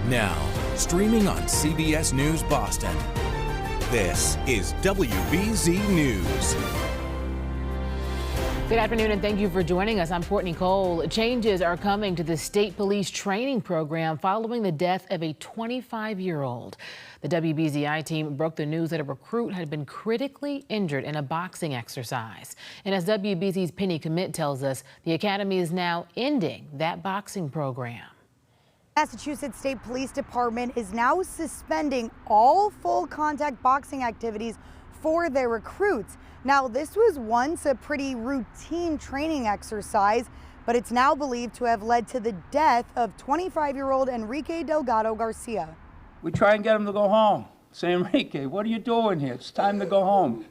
Now, streaming on CBS News Boston, this is WBZ News. Good afternoon and thank you for joining us. I'm Courtney Cole. Changes are coming to the state police training program following the death of a 25-year-old. The WBZI team broke the news that a recruit had been critically injured in a boxing exercise. And as WBZ's Penny Commit tells us, the academy is now ending that boxing program. Massachusetts State Police Department is now suspending all full contact boxing activities for their recruits. Now, this was once a pretty routine training exercise, but it's now believed to have led to the death of 25-year-old Enrique Delgado Garcia. We try and get him to go home. Say, Enrique, what are you doing here? It's time to go home.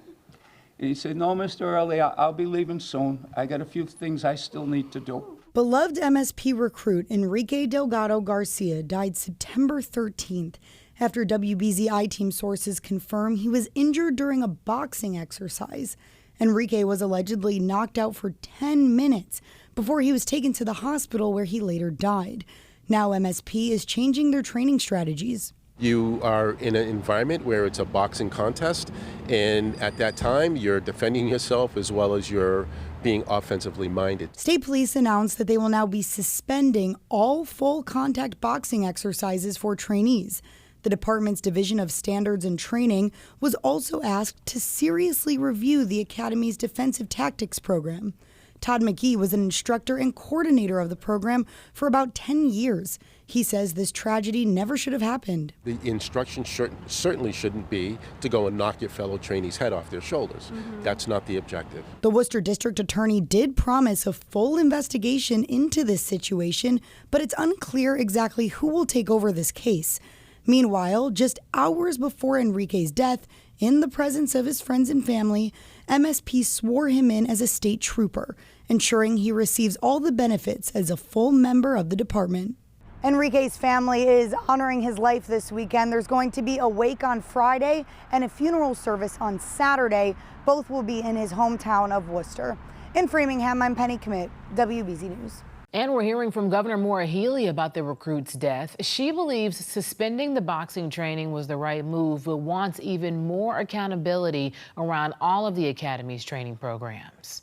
And he said, no, Mr. Early, I'll be leaving soon. I got a few things I still need to do. Beloved MSP recruit Enrique Delgado Garcia died September 13th after WBZI team sources confirm he was injured during a boxing exercise. Enrique was allegedly knocked out for 10 minutes before he was taken to the hospital where he later died. Now MSP is changing their training strategies. You are in an environment where it's a boxing contest, and at that time you're defending yourself as well as you're being offensively minded. State police announced that they will now be suspending all full contact boxing exercises for trainees. The department's Division of Standards and Training was also asked to seriously review the academy's defensive tactics program. Todd McGee was an instructor and coordinator of the program for about 10 years. He says this tragedy never should have happened. The instruction certainly shouldn't be to go and knock your fellow trainees' head off their shoulders. That's not the objective. The Worcester District Attorney did promise a full investigation into this situation, but it's unclear exactly who will take over this case. Meanwhile, just hours before Enrique's death, in the presence of his friends and family, MSP swore him in as a state trooper, ensuring he receives all the benefits as a full member of the department. Enrique's family is honoring his life this weekend. There's going to be a wake on Friday and a funeral service on Saturday. Both will be in his hometown of Worcester. In Framingham, I'm Penny Commit, WBZ News. And we're hearing from Governor Maura Healey about the recruit's death. She believes suspending the boxing training was the right move, but wants even more accountability around all of the academy's training programs.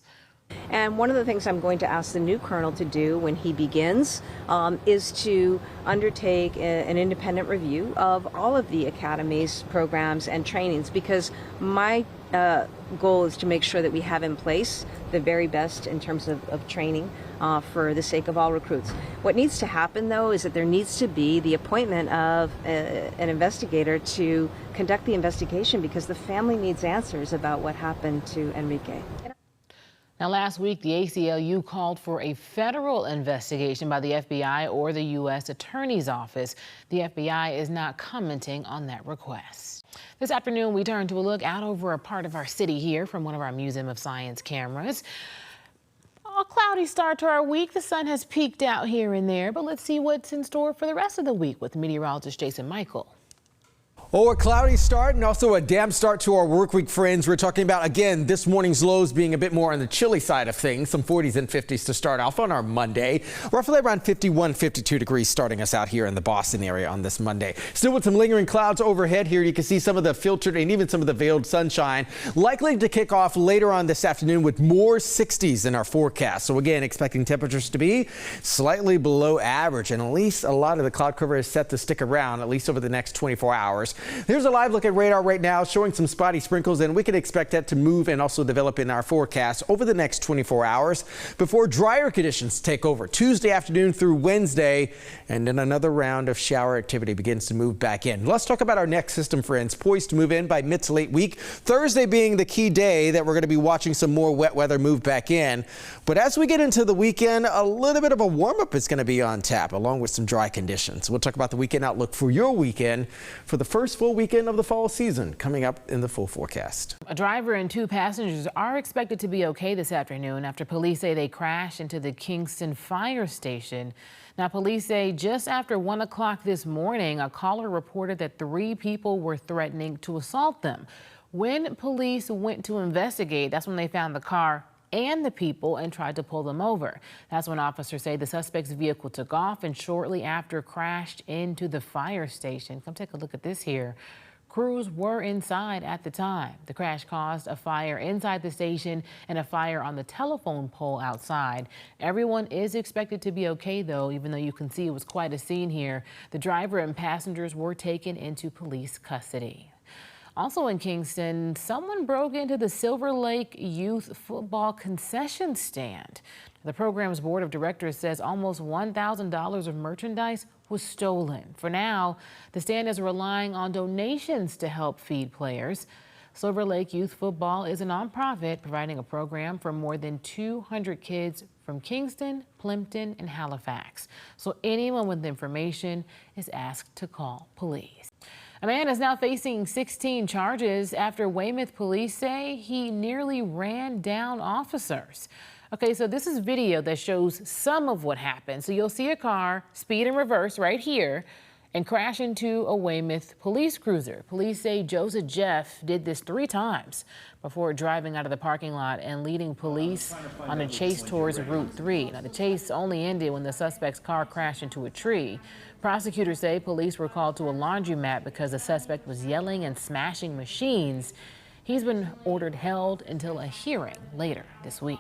And one of the things I'm going to ask the new colonel to do when he begins is to undertake an independent review of all of the academy's programs and trainings, because my goal is to make sure that we have in place the very best in terms of training for the sake of all recruits. What needs to happen, though, is that there needs to be the appointment of an investigator to conduct the investigation, because the family needs answers about what happened to Enrique. Now, last week, the ACLU called for a federal investigation by the FBI or the U.S. Attorney's Office. The FBI is not commenting on that request. This afternoon, we turn to a look out over a part of our city here from one of our Museum of Science cameras. A cloudy start to our week. The sun has peeked out here and there, but let's see what's in store for the rest of the week with meteorologist Jason Michael. Oh, a cloudy start and also a damp start to our work week, friends. We're talking about, again, this morning's lows being a bit more on the chilly side of things. Some 40s and 50s to start off on our Monday. Roughly around 51, 52 degrees starting us out here in the Boston area on this Monday. Still with some lingering clouds overhead here. You can see some of the filtered and even some of the veiled sunshine. Likely to kick off later on this afternoon with more 60s in our forecast. So again, expecting temperatures to be slightly below average. And at least a lot of the cloud cover is set to stick around at least over the next 24 hours. Here's a live look at radar right now showing some spotty sprinkles, and we can expect that to move and also develop in our forecast over the next 24 hours before drier conditions take over Tuesday afternoon through Wednesday, and then another round of shower activity begins to move back in. Let's talk about our next system, friends, poised to move in by mid to late week. Thursday being the key day that we're going to be watching some more wet weather move back in. But as we get into the weekend, a little bit of a warm-up is going to be on tap along with some dry conditions. We'll talk about the weekend outlook for your weekend for the first full weekend of the fall season coming up in the full forecast. A driver and 2 passengers are expected to be okay this afternoon after police say they crashed into the Kingston fire station. Now, police say just after 1 o'clock this morning, a caller reported that 3 people were threatening to assault them. When police went to investigate, that's when they found the car and the people and tried to pull them over. That's when officers say the suspect's vehicle took off and shortly after crashed into the fire station. Come take a look at this here. Crews were inside at the time. The crash caused a fire inside the station and a fire on the telephone pole outside. Everyone is expected to be okay, though, even though you can see it was quite a scene here. The driver and passengers were taken into police custody. Also in Kingston, someone broke into the Silver Lake Youth Football concession stand. The program's board of directors says almost $1,000 of merchandise was stolen. For now, the stand is relying on donations to help feed players. Silver Lake Youth Football is a nonprofit providing a program for more than 200 kids from Kingston, Plimpton, and Halifax. So anyone with information is asked to call police. A man is now facing 16 charges after Weymouth police say he nearly ran down officers. Okay, so this is video that shows some of what happened. So you'll see a car speed in reverse right here and crash into a Weymouth police cruiser. Police say Joseph Jeff did this 3 times before driving out of the parking lot and leading police on a chase towards Route 3. Now, the chase only ended when the suspect's car crashed into a tree. Prosecutors say police were called to a laundromat because the suspect was yelling and smashing machines. He's been ordered held until a hearing later this week.